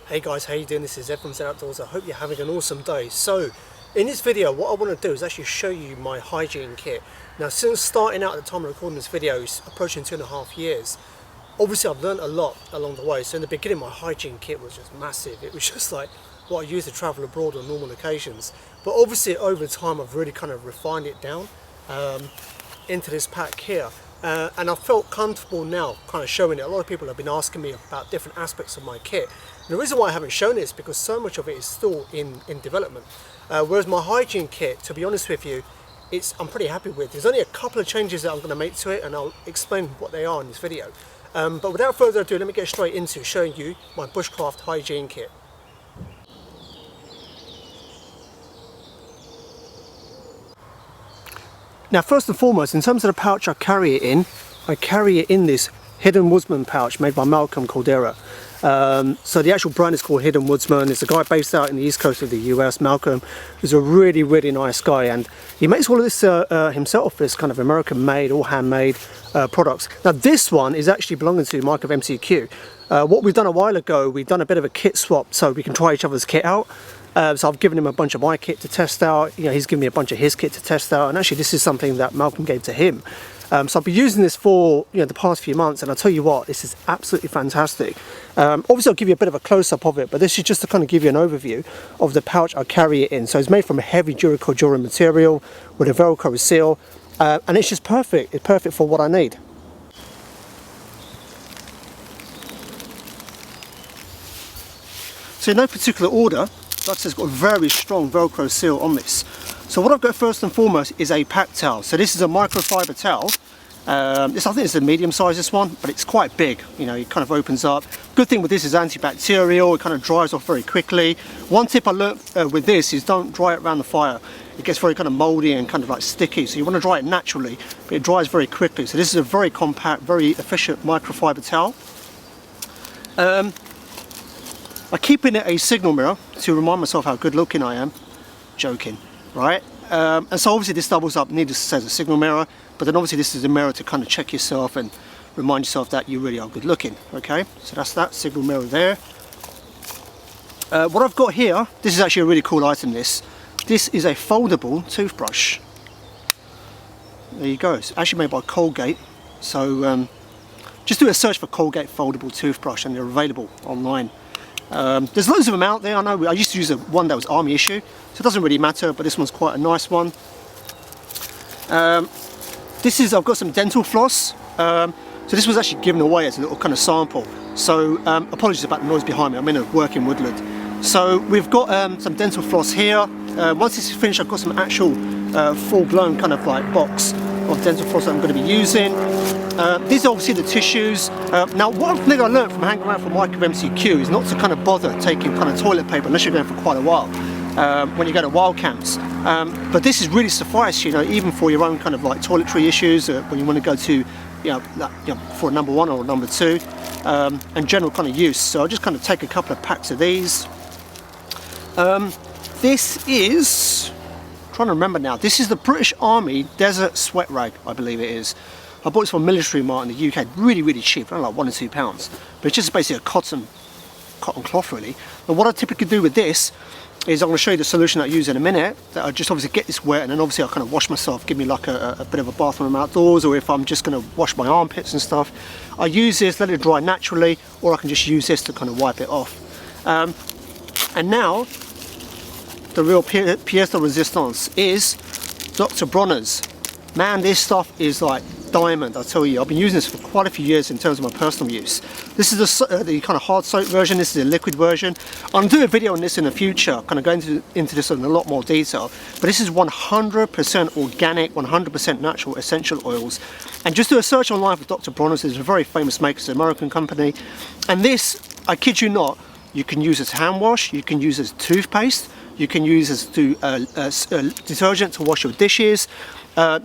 Hey guys, how you doing? This is Ed from Zen Outdoors. I hope you're having an awesome day. So, in this video, what I want to do is actually show you my hygiene kit. Now, since starting out at the time of recording this video, it's approaching 2.5 years. Obviously, I've learned a lot along the way. So in the beginning, my hygiene kit was just massive. It was just like what I used to travel abroad on normal occasions. But obviously, over time, I've really kind of refined it down into this pack here. And I felt comfortable now kind of showing it. A lot of people have been asking me about different aspects of my kit. And the reason why I haven't shown it is because so much of it is still in development. Whereas my hygiene kit, to be honest with you, I'm pretty happy with. There's only a couple of changes that I'm going to make to it, and I'll explain what they are in this video. But without further ado, let me get straight into showing you my Bushcraft hygiene kit. Now, first and foremost, in terms of the pouch I carry it in this Hidden Woodsman pouch made by Malcolm Caldera. So the actual brand is called Hidden Woodsman. It's a guy based out in the east coast of the US. Malcolm is a really, really nice guy, and he makes all of this himself, this kind of American made, all handmade products. Now this one is actually belonging to Mike of MCQ. What we've done a while ago, we've done a bit of a kit swap so we can try each other's kit out. So I've given him a bunch of my kit to test out, he's given me a bunch of his kit to test out, and actually this is something that Malcolm gave to him. So I've been using this for the past few months, and I'll tell you what, this is absolutely fantastic. Obviously I'll give you a bit of a close-up of it, but this is just to kind of give you an overview of the pouch I carry it in. So it's made from a heavy Duracool material with a Velcro seal, and it's just perfect. It's perfect for what I need. So in no particular order, like I said, it's got a very strong Velcro seal on this. So what I've got first and foremost is a pack towel. So this is a microfiber towel. I think it's a medium size, this one, but it's quite big. It kind of opens up. Good thing with this is antibacterial. It kind of dries off very quickly. One tip I learned with this is don't dry it around the fire. It gets very kind of moldy and kind of like sticky. So you want to dry it naturally, but it dries very quickly. So this is a very compact, very efficient microfiber towel. I keep in it a signal mirror to remind myself how good looking I am. Joking, right? And so obviously this doubles up, needless to say, as a signal mirror, but then obviously this is a mirror to kind of check yourself and remind yourself that you really are good looking, okay? So that's that signal mirror there. What I've got here, this is actually a really cool item, this is a foldable toothbrush. There you go, it's actually made by Colgate. So just do a search for Colgate foldable toothbrush and they're available online. There's loads of them out there. I know I used to use one that was army issue, so it doesn't really matter, but this one's quite a nice one. I've got some dental floss. So this was actually given away as a little kind of sample. So apologies about the noise behind me, I'm in a working woodland. So we've got some dental floss here. Once this is finished, I've got some actual full-blown kind of like box of dental floss that I'm going to be using. These are obviously the tissues. Now one thing I learned from hanging around for Mike of MCQ is not to kind of bother taking kind of toilet paper unless you're going for quite a while when you go to wild camps. But this is really suffice, even for your own kind of like toiletry issues when you want to go to for a number 1 or number 2 and general kind of use. So I'll just kind of take a couple of packs of these. This is, I'm trying to remember now, this is the British Army Desert Sweat Rag, I believe it is. I bought this from Military Mart in the UK, really, really cheap, only like £1 or £2. But it's just basically a cotton cloth, really. And what I typically do with this is I'm going to show you the solution I use in a minute. That I just obviously get this wet, and then obviously I'll kind of wash myself, give me like a bit of a bath when I'm outdoors, or if I'm just going to wash my armpits and stuff. I use this, let it dry naturally, or I can just use this to kind of wipe it off. And now, the real pièce de résistance is Dr. Bronner's. Man, this stuff is like diamond, I tell you. I've been using this for quite a few years in terms of my personal use. This is the kind of hard soap version, this is a liquid version. I'll do a video on this in the future, kind of going into this in a lot more detail. But this is 100% organic, 100% natural essential oils. And just do a search online for Dr. Bronner's. It's a very famous maker, it's an American company. And this, I kid you not, you can use as hand wash, you can use as toothpaste, you can use as detergent to wash your dishes.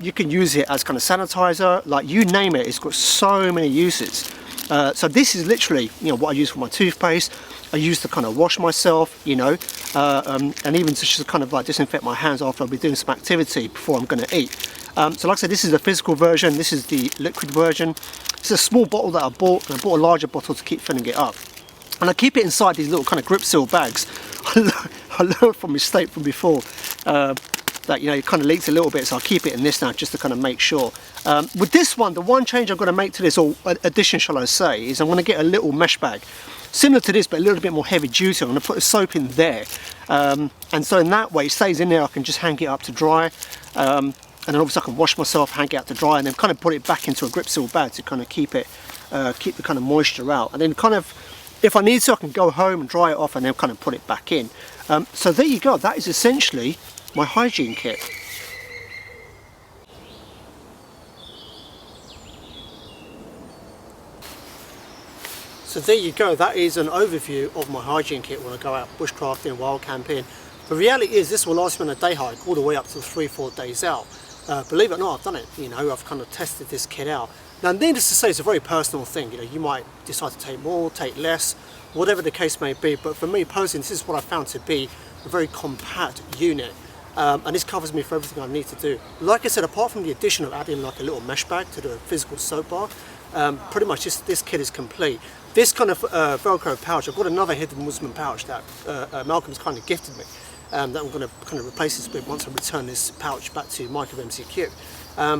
You can use it as kind of sanitizer, like you name it. It's got so many uses. So this is literally, what I use for my toothpaste. I use to kind of wash myself, and even to just kind of like disinfect my hands after I'll be doing some activity before I'm going to eat. So like I said, this is the physical version. This is the liquid version. It's a small bottle that I bought, and I bought a larger bottle to keep filling it up. And I keep it inside these little kind of grip seal bags. I learned from mistake from before that, you know, it kind of leaks a little bit, so I'll keep it in this now just to kind of make sure. With this one, the one change I'm going to make to this, or addition shall I say, is I'm going to get a little mesh bag. Similar to this, but a little bit more heavy duty. I'm going to put the soap in there. And so in that way, it stays in there, I can just hang it up to dry. And then obviously I can wash myself, hang it out to dry, and then kind of put it back into a grip seal bag to kind of keep it, keep the kind of moisture out. And then kind of, if I need to, I can go home and dry it off and then kind of put it back in. So there you go, that is essentially my hygiene kit. So there you go, that is an overview of my hygiene kit when I go out bushcrafting, wild camping. The reality is this will last me on a day hike all the way up to 3-4 days out. Believe it or not, I've done it, you know, I've kind of tested this kit out. Now needless to say, it's a very personal thing, you know, you might decide to take more, take less, whatever the case may be, but for me personally, this is what I found to be a very compact unit. And this covers me for everything I need to do. Like I said, apart from the addition of adding like a little mesh bag to the physical soap bar, pretty much this kit is complete. This kind of Velcro pouch, I've got another hidden Woodsman pouch that Malcolm's kind of gifted me, that I'm going to kind of replace this with once I return this pouch back to Mike of MCQ.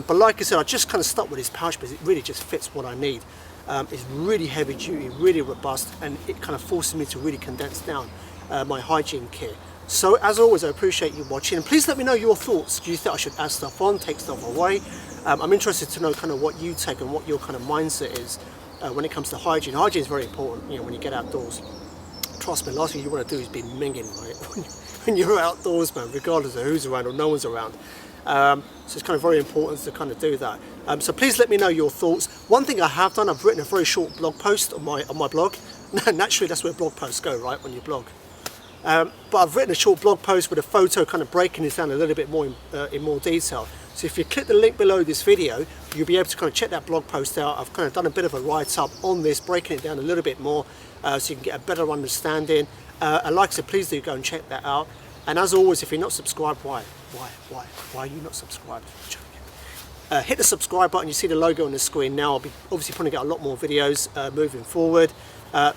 But like I said, I just kind of stuck with this pouch because it really just fits what I need. It's really heavy duty, really robust, and it kind of forces me to really condense down my hygiene kit. So as always, I appreciate you watching, and please let me know your thoughts. Do you think I should add stuff on, take stuff away? I'm interested to know kind of what you take and what your kind of mindset is when it comes to hygiene. Hygiene is very important, you know, when you get outdoors. Trust me, the last thing you want to do is be minging, right? When you're outdoors, man, regardless of who's around or no one's around. So it's kind of very important to kind of do that. So please let me know your thoughts. One thing I have done, I've written a very short blog post on my blog. Naturally, that's where blog posts go, right, when you blog. But I've written a short blog post with a photo kind of breaking this down a little bit more in more detail. So if you click the link below this video, you'll be able to kind of check that blog post out. I've kind of done a bit of a write-up on this, breaking it down a little bit more so you can get a better understanding. And like I said, please do go and check that out. And as always, if you're not subscribed, why are you not subscribed? Hit the subscribe button. You see the logo on the screen now. I'll be obviously putting out a lot more videos moving forward.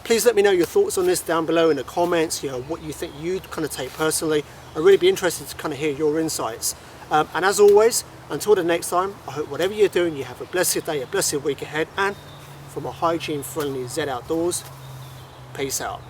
Please let me know your thoughts on this down below in the comments, you know, what you think you'd kind of take personally. I'd really be interested to kind of hear your insights. And as always, until the next time, I hope whatever you're doing, you have a blessed day, a blessed week ahead, and from a hygiene-friendly Z Outdoors, peace out.